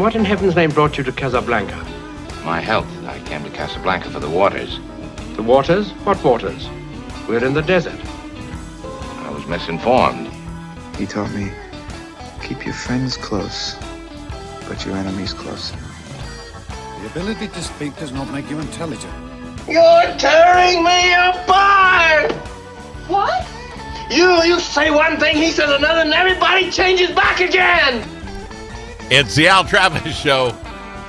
what in heaven's name brought you to Casablanca? My health. I came to Casablanca for the waters. The waters? What waters? We're in the desert. I was misinformed. He taught me, keep your friends close, but your enemies closer. The ability to speak does not make you intelligent. You're tearing me apart! What? You say one thing, he says another, and everybody changes back again! It's the Al Travis Show.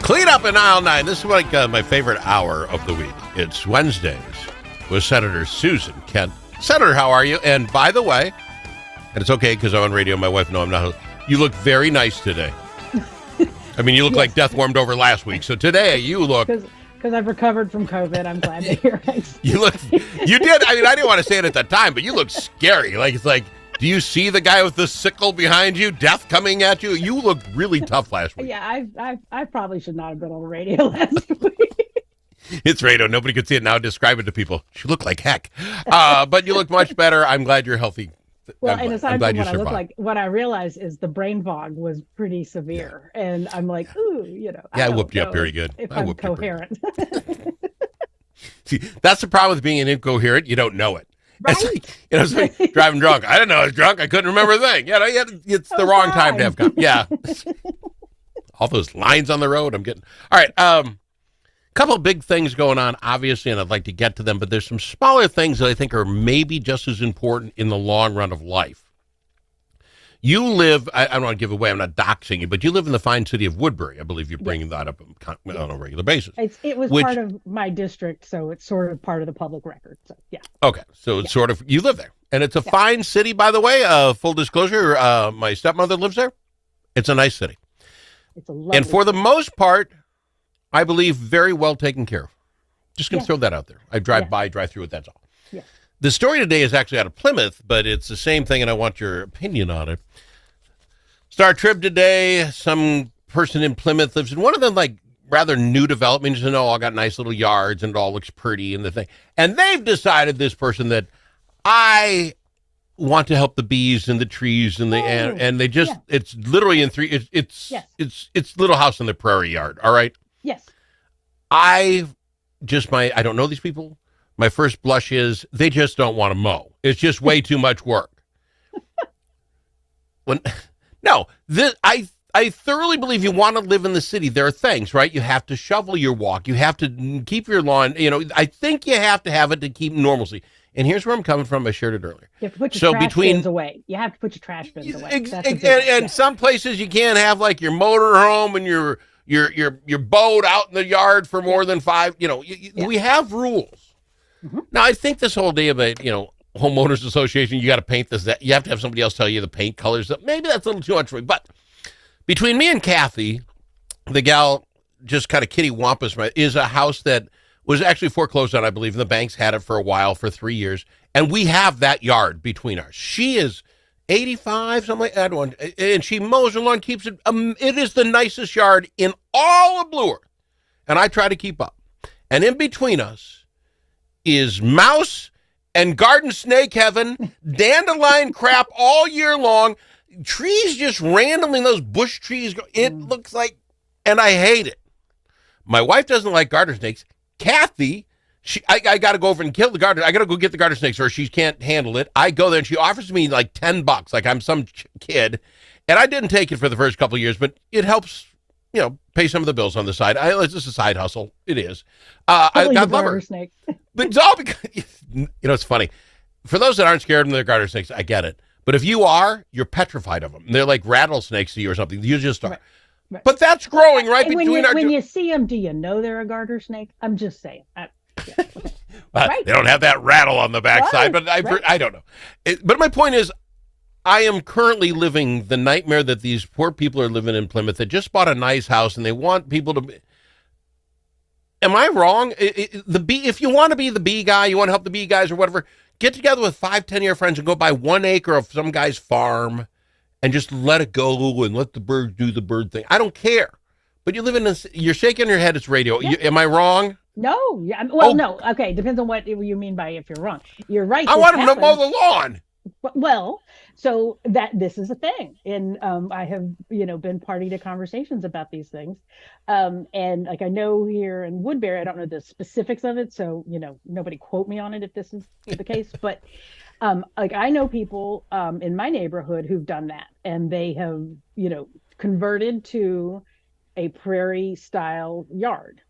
Clean up in aisle 9. This is like my favorite hour of the week. It's Wednesdays with Senator Susan Kent. Senator, how are you? And by the way, and it's okay because I'm on radio, my wife knows I'm not. You look very nice today. I mean, you look like death warmed over last week. So today you look... Because I've recovered from COVID, I'm glad to hear it. You did. I mean, I didn't want to say it at the time, but you look scary. Like, it's like, do you see the guy with the sickle behind you? Death coming at you? You looked really tough last week. Yeah, I probably should not have been on the radio last week. It's radio. Nobody could see it now. Describe it to people. You look like heck. But you look much better. I'm glad you're healthy. Well, and aside from what I look like, what I realized is the brain fog was pretty severe. Yeah. And I'm like, ooh, Yeah, I whooped you up very good. If I'm coherent. See, that's the problem with being an incoherent. You don't know it. Right? It's like driving drunk. I didn't know I was drunk. I couldn't remember a thing. It's the wrong time to have Yeah. All those lines on the road I'm getting. All right. Couple of big things going on, obviously, and I'd like to get to them, but there's some smaller things that I think are maybe just as important in the long run of life. You live, I don't want to give away, I'm not doxing you, but you live in the fine city of Woodbury. I believe you're bringing that up on a regular basis. It was part of my district, so it's sort of part of the public record. So, yeah. Okay, so it's sort of, you live there. And it's a fine city, by the way. Full disclosure, my stepmother lives there. It's a nice city. It's a lovely And for the most part, I believe very well taken care of. Just going to throw that out there. I drive through it, that's all. Yeah. The story today is actually out of Plymouth, but it's the same thing, and I want your opinion on it. Star Trib today, some person in Plymouth lives in one of them, like, rather new developments. You know, all got nice little yards, and it all looks pretty and the thing. And they've decided, this person, that I want to help the bees and the trees and the and they just it's literally in three it's Little House on the Prairie yard, all right? Yes. I don't know these people. My first blush is they just don't want to mow. It's just way too much work. I thoroughly believe you want to live in the city. There are things, right? You have to shovel your walk. You have to keep your lawn. I think you have to have it to keep normalcy. And here's where I'm coming from. I shared it earlier. You have to put your trash bins away. You have to put your trash bins away. And some places you can't have like your motor home and your boat out in the yard for more than 5. We have rules. Mm-hmm. Now, I think this whole day about, homeowners association, you got to paint this, that you have to have somebody else tell you the paint colors. Maybe that's a little too much for me. But between me and Kathy, the gal just kind of kitty wampus, is a house that was actually foreclosed on, I believe, and the banks had it for a while, for 3 years. And we have that yard between us. She is 85, something like that, and she mows her lawn, keeps it. It is the nicest yard in all of Blue Earth, and I try to keep up. And in between us is mouse and garden snake heaven, dandelion crap all year long, trees just randomly, those bush trees. It looks like, and I hate it. My wife doesn't like garter snakes. Kathy, I got to go over and kill the garter. I got to go get the garter snakes, or she can't handle it. I go there, and she offers me like $10, like I'm some kid. And I didn't take it for the first couple of years, but it helps, pay some of the bills on the side. It's just a side hustle. It is. I love her. Snake. But it's all because, it's funny. For those that aren't scared of the garter snakes, I get it. But if you are, you're petrified of them. They're like rattlesnakes to you or something. You just are. Right. But that's growing right between when you see them, do you know they're a garter snake? I'm just saying. Right. They don't have that rattle on the backside, but I don't know. But my point is, I am currently living the nightmare that these poor people are living in Plymouth that just bought a nice house and they want people to. Am I wrong? If you want to be the bee guy, you want to help the bee guys or whatever, get together with 5-10-year friends and go buy 1 acre of some guy's farm and just let it go and let the bird do the bird thing. I don't care. But you live in this, you're shaking your head, it's radio. Yeah. Am I wrong? No. Yeah. Well, no. Okay. Depends on what you mean by if you're wrong. You're right. I want him to mow the lawn. Well, so that this is a thing, and I have been party to conversations about these things, and like I know here in Woodbury, I don't know the specifics of it, so nobody quote me on it if this is the case, but like I know people in my neighborhood who've done that, and they have converted to a prairie style yard.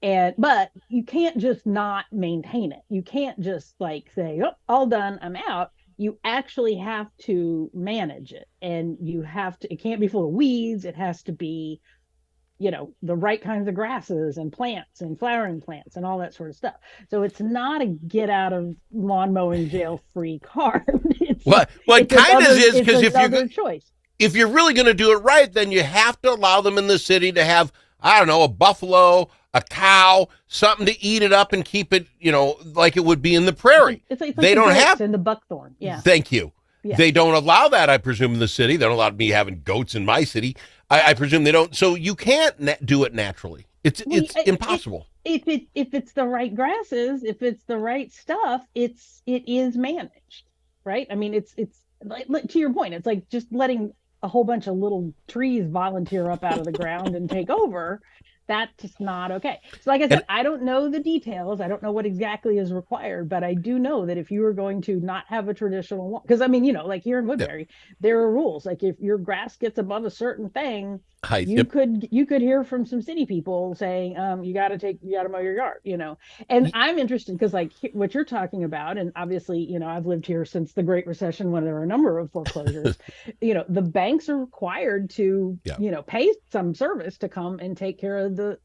But you can't just not maintain it. You can't just like say, oh, all done, I'm out. You actually have to manage it, and it can't be full of weeds. It has to be, the right kinds of grasses and plants and flowering plants and all that sort of stuff. So it's not a get out of lawn mowing jail free card. Well, it kind of is, because if you're really going to do it right, then you have to allow them in the city to have, I don't know, a buffalo, a cow, something to eat it up and keep it, like it would be in the prairie. It's like they don't have in the buckthorn. Yeah. Thank you. Yeah. They don't allow that, I presume, in the city. They don't allow me having goats in my city. I presume they don't. So you can't do it naturally. It's impossible. If it's the right grasses, if it's the right stuff, it is managed, right? I mean, it's like, to your point, it's like just letting a whole bunch of little trees volunteer up out of the ground and take over. That's just not okay. So like I said, I don't know the details. I don't know what exactly is required, but I do know that if you are going to not have a traditional lawn, because I mean, like here in Woodbury, there are rules. Like if your grass gets above a certain thing, you could hear from some city people saying, you got to mow your yard, And I'm interested because like what you're talking about, and obviously, I've lived here since the Great Recession when there were a number of foreclosures. The banks are required to, pay some service to come and take care of the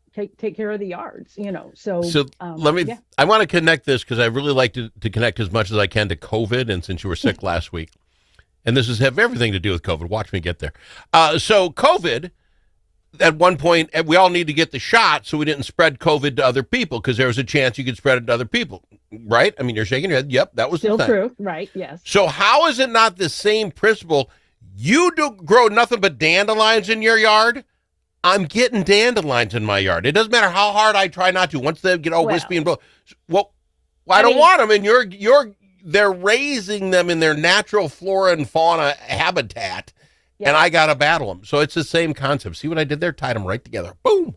yards, So let me. Yeah. I want to connect this because I really like to connect as much as I can to COVID, and since you were sick last week, and this has have everything to do with COVID. Watch me get there. So COVID. At one point, we all need to get the shot so we didn't spread COVID to other people, because there was a chance you could spread it to other people, right? I mean, you're shaking your head. Yep, that was still the thing. True, right? Yes. So how is it not the same principle? You do grow nothing but dandelions in your yard. I'm getting dandelions in my yard. It doesn't matter how hard I try not to. Once they get all wispy and blow, I don't want them. And they're raising them in their natural flora and fauna habitat. Yeah. And I got to battle them. So it's the same concept. See what I did there? Tied them right together. Boom.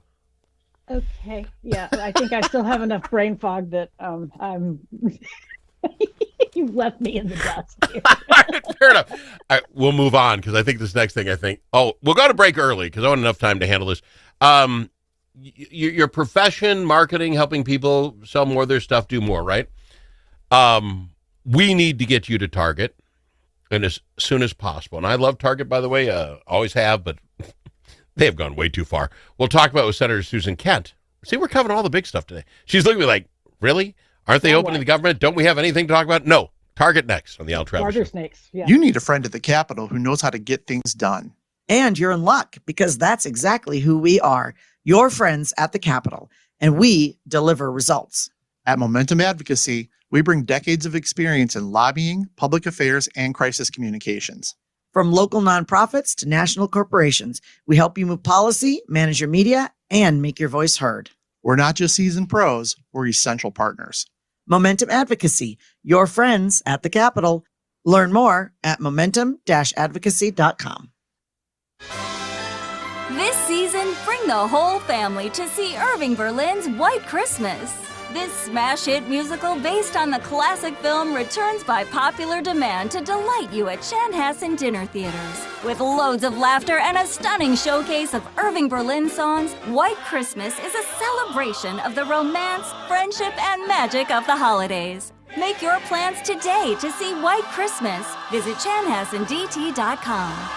Okay. Yeah. I think I still have enough brain fog that I'm you've left me in the dust. Fair enough. All right, we'll move on because I think this next thing we'll go to break early because I want enough time to handle this. Your profession, marketing, helping people sell more of their stuff, do more, right? We need to get you to Target. And as soon as possible. And I love Target, by the way, always have, but they have gone way too far. We'll talk about it with Senator Susan Kent. See, we're covering all the big stuff today. She's looking at me like, really? Aren't they opening the government? Don't we have anything to talk about? No. Target next on the Al Travis Show. Snakes. Yeah. You need a friend at the Capitol who knows how to get things done. And you're in luck because that's exactly who we are, your friends at the Capitol, and we deliver results. At Momentum Advocacy, we bring decades of experience in lobbying, public affairs, and crisis communications. From local nonprofits to national corporations, we help you move policy, manage your media, and make your voice heard. We're not just seasoned pros, we're essential partners. Momentum Advocacy, your friends at the Capitol. Learn more at momentum-advocacy.com. This season, bring the whole family to see Irving Berlin's White Christmas. This smash hit musical based on the classic film returns by popular demand to delight you at Chanhassen Dinner Theaters. With loads of laughter and a stunning showcase of Irving Berlin songs, White Christmas is a celebration of the romance, friendship, and magic of the holidays. Make your plans today to see White Christmas. Visit chanhassendt.com.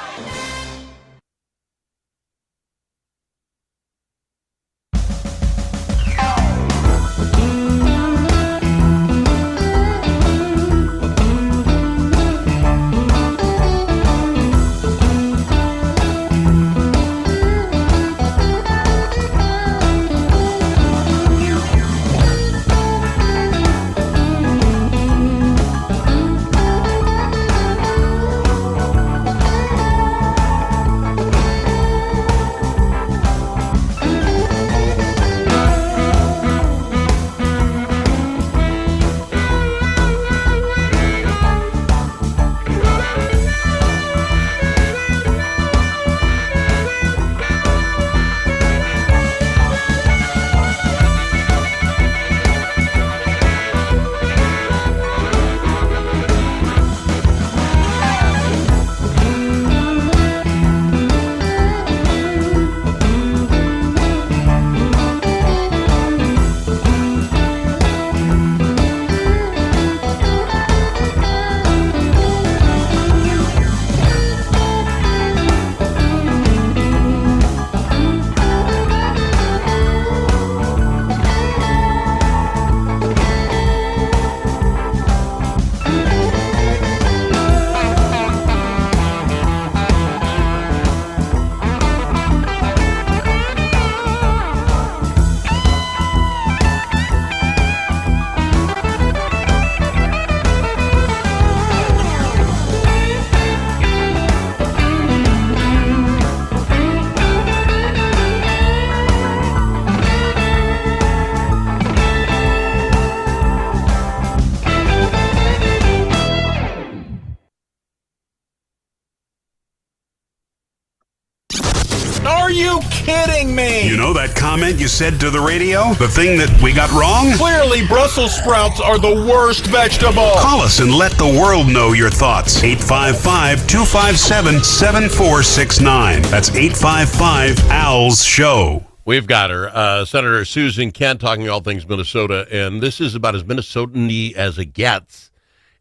kidding me? You know that comment you said to the radio? The thing that we got wrong? Clearly, Brussels sprouts are the worst vegetable. Call us and let the world know your thoughts. 855-257-7469. That's 855-ALS-SHOW. We've got her, Senator Susan Kent, talking all things Minnesota, and this is about as Minnesotan-y as it gets.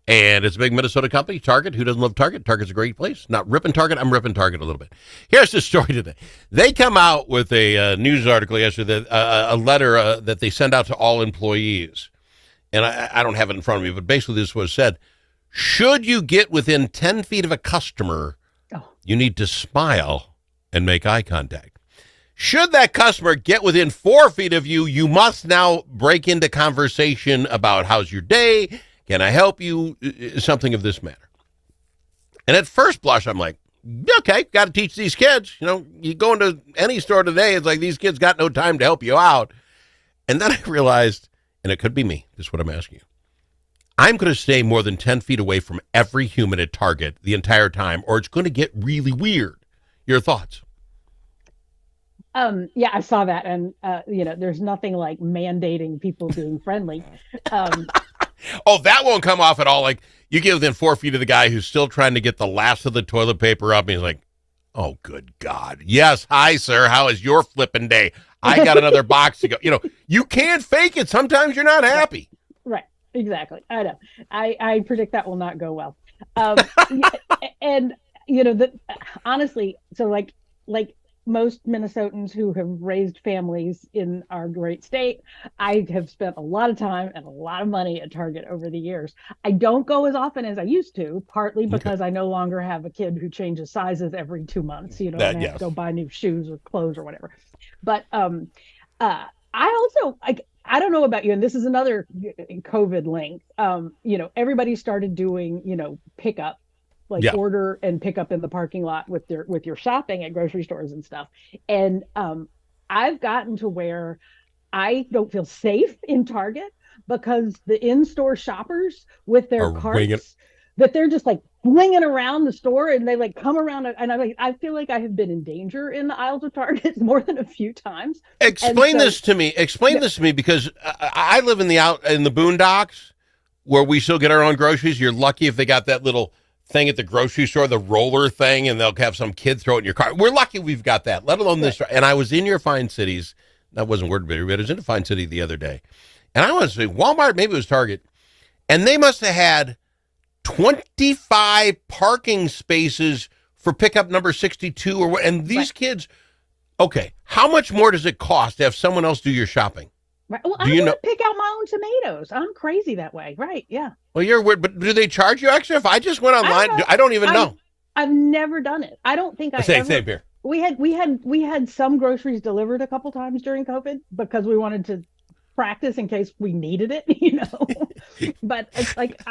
And it's a big Minnesota company, Target. Who doesn't love Target? Target's a great place. Not ripping Target. I'm ripping Target a little bit. Here's the story today. They come out with a news article yesterday, a letter that they send out to all employees. And I don't have it in front of me, but basically this was said. Should you get within 10 feet of a customer, you need to smile and make eye contact. Should that customer get within 4 feet of you, you must now break into conversation about how's your day, can I help you, something of this matter. And at first blush, I'm like, okay, got to teach these kids. You know, you go into any store today, it's like these kids got no time to help you out. And then I realized, and it could be me, this is what I'm asking you. I'm going to stay more than 10 feet away from every human at Target the entire time, or it's going to get really weird. Your thoughts? Yeah, I saw that. And, there's nothing like mandating people being friendly. Oh, that won't come off at all. Like, you get within 4 feet of the guy who's still trying to get the last of the toilet paper up, and he's like, oh, good God. Yes, hi, sir. How is your flipping day? I got another box to go. You know, you can't fake it. Sometimes you're not happy. Right. Exactly. I know. I predict that will not go well. And, honestly, so like most Minnesotans who have raised families in our great state, I have spent a lot of time and a lot of money at Target over the years. I don't go as often as I used to, partly because I no longer have a kid who changes sizes every 2 months, and I have to go buy new shoes or clothes or whatever. But I also, I don't know about you, and this is another COVID link. Everybody started doing, pickup. Order and pick up in the parking lot with your shopping at grocery stores and stuff. And I've gotten to where I don't feel safe in Target because the in-store shoppers with their carts that they're just like flinging around the store, and they like come around, and I feel like I have been in danger in the aisles of Target more than a few times. Explain this to me. Explain this to me, because I live in the boondocks where we still get our own groceries. You're lucky if they got that little thing at the grocery store, the roller thing, and they'll have some kid throw it in your car. We're lucky we've got that, let alone this. And I was in your fine cities. That wasn't word video, but I was in a fine city the other day. And I want to say Walmart, maybe it was Target, and they must have had 25 parking spaces for pickup number 62 or what. And these kids, okay, how much more does it cost to have someone else do your shopping? Right. Well, I want to pick out my own tomatoes. I'm crazy that way. Right. Yeah. Well, you're weird, but do they charge you extra? If I just went online, I don't even know. I've never done it. I don't think same here. We had some groceries delivered a couple times during COVID because we wanted to practice in case we needed it, But it's like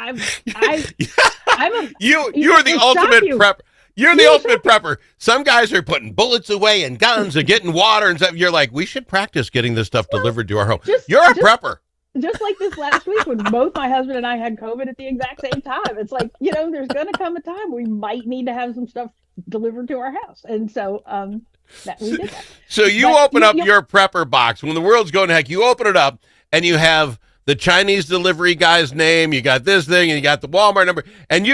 you're the ultimate prepper. You're the ultimate prepper. Some guys are putting bullets away and guns and getting water and stuff. You're like, we should practice getting this stuff delivered to our home. You're a prepper. Just like this last week when both my husband and I had COVID at the exact same time. It's like, there's going to come a time we might need to have some stuff delivered to our house. And so we did that. So open up your prepper box. When the world's going to heck, you open it up and you have the Chinese delivery guy's name, you got this thing, and you got the Walmart number, and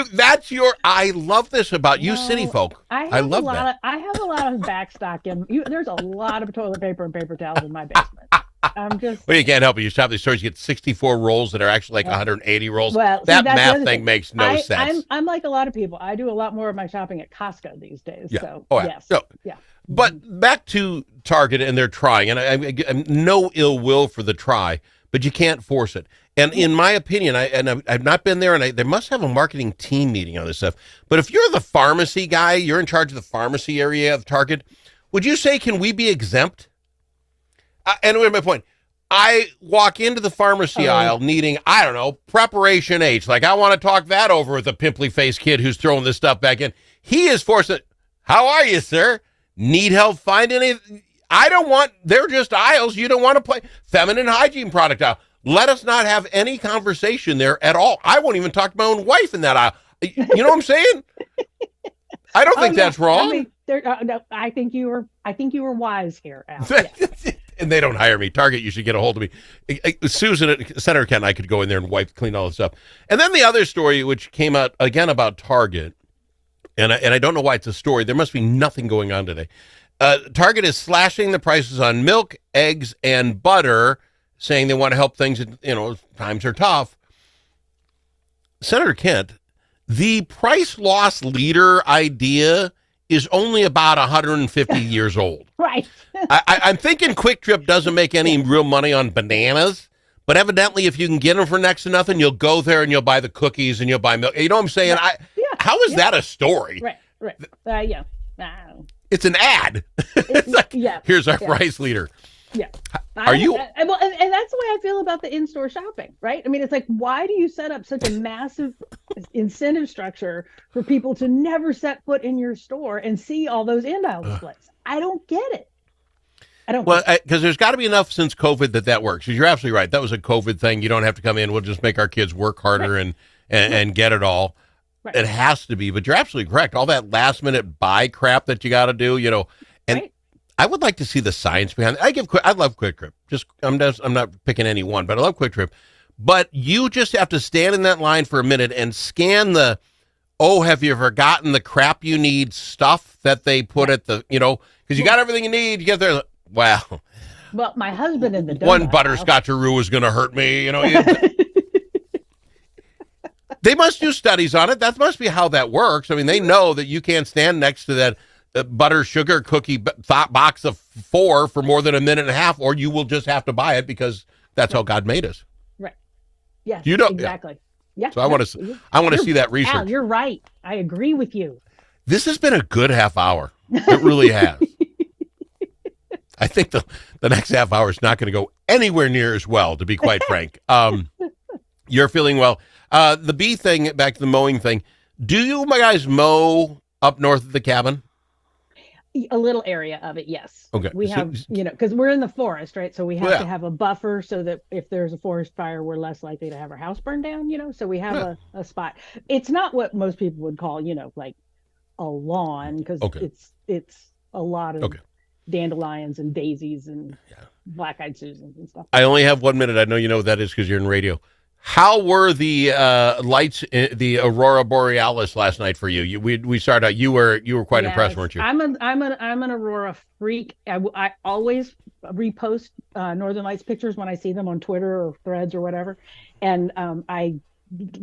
I love this about you city folk. I love that. I have a lot of back stock there's a lot of toilet paper and paper towels in my basement. I'm just. Well, you can't help it. You shop these stores, you get 64 rolls that are actually like 180 rolls. Well, that math thing makes no sense. I'm like a lot of people. I do a lot more of my shopping at Costco these days. Yeah. So, yes. So, yeah. But back to Target and they're trying, and I'm no ill will for the try, but you can't force it. And in my opinion, I've not been there, and they must have a marketing team meeting on this stuff. But if you're the pharmacy guy, you're in charge of the pharmacy area of Target, would you say, can we be exempt? And where's my point? I walk into the pharmacy aisle needing, I don't know, preparation H. Like, I want to talk that over with a pimply-faced kid who's throwing this stuff back in. He is forced to, how are you, sir? Need help finding anything? They're just aisles. You don't want to play feminine hygiene product aisle. Let us not have any conversation there at all. I won't even talk to my own wife in that aisle. You know what I'm saying? I don't think that's wrong. There, no, I think you were wise here, Al. Yeah. And they don't hire me. Target, you should get a hold of me. Susan at Senator Kent and I could go in there and clean all this up. And then the other story, which came out again about Target, and I don't know why it's a story. There must be nothing going on today. Target is slashing the prices on milk, eggs, and butter, saying they want to help things. Times are tough. Senator Kent, the price loss leader idea is only about 150 years old. Right. I'm thinking Quick Trip doesn't make any real money on bananas, but evidently if you can get them for next to nothing, you'll go there and you'll buy the cookies and you'll buy milk. You know what I'm saying? How is that a story? Right. Yeah. It's an ad. It's like, here's our price leader. Yeah. Are you? And that's the way I feel about the in-store shopping, right? I mean, it's like, why do you set up such a massive incentive structure for people to never set foot in your store and see all those end-aisle displays? I don't get it. Well, because there's got to be enough since COVID that works. You're absolutely right. That was a COVID thing. You don't have to come in. We'll just make our kids work harder and get it all. Right. It has to be. But you're absolutely correct. All that last-minute buy crap that you got to do, and right. I would like to see the science behind it. I love Quick Trip. I'm not picking any one, but I love Quick Trip. But you just have to stand in that line for a minute and scan the, have you forgotten the crap you need stuff that they put at the, because you got everything you need. You get there, well, my husband in the donut one butterscotcheroo is going to hurt me, They must do studies on it. That must be how that works. I mean, they know that you can't stand next to that butter sugar cookie box of 4 for more than a minute and a half, or you will just have to buy it because that's how God made us. Right. Yes. Exactly. Yeah. So I want to see that research. Al, you're right. I agree with you. This has been a good half hour. It really has. I think the next half hour is not going to go anywhere near as well, to be quite frank. You're feeling well. The bee thing, back to the mowing thing. Do you guys mow up north of the cabin? A little area of it, yes. Okay. We have, because we're in the forest, right? So we have to have a buffer so that if there's a forest fire, we're less likely to have our house burned down, So we have a spot. It's not what most people would call, like a lawn, because it's a lot of dandelions and daisies and black-eyed Susans and stuff. I only have 1 minute. I know you know what that is because you're in radio. How were the lights, the Aurora Borealis last night for you? We started out. You were quite impressed, weren't you? I'm an Aurora freak. I always repost Northern Lights pictures when I see them on Twitter or Threads or whatever. And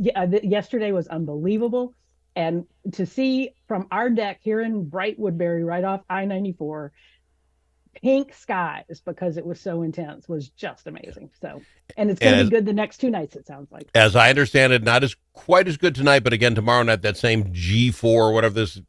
yesterday was unbelievable. And to see from our deck here in Bright Woodbury, right off I-94, pink skies because it was so intense was just amazing. So, and it's going to be good the next 2 nights, it sounds like. As I understand it, not quite as good tonight, but again, tomorrow night, that same G4 or whatever this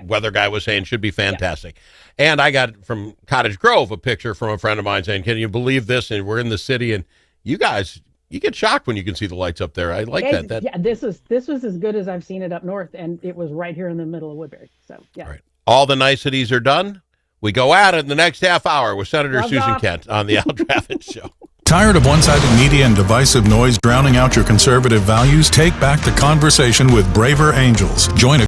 weather guy was saying should be fantastic. Yeah. And I got from Cottage Grove a picture from a friend of mine saying, can you believe this? And we're in the city and you guys, you get shocked when you can see the lights up there. I like that. Yeah, this was as good as I've seen it up north, and it was right here in the middle of Woodbury. So, yeah. All right. All the niceties are done. We go at it in the next half hour with Senator Susan Kent on the Al Travis Show. Tired of one-sided media and divisive noise drowning out your conservative values? Take back the conversation with Braver Angels. Join a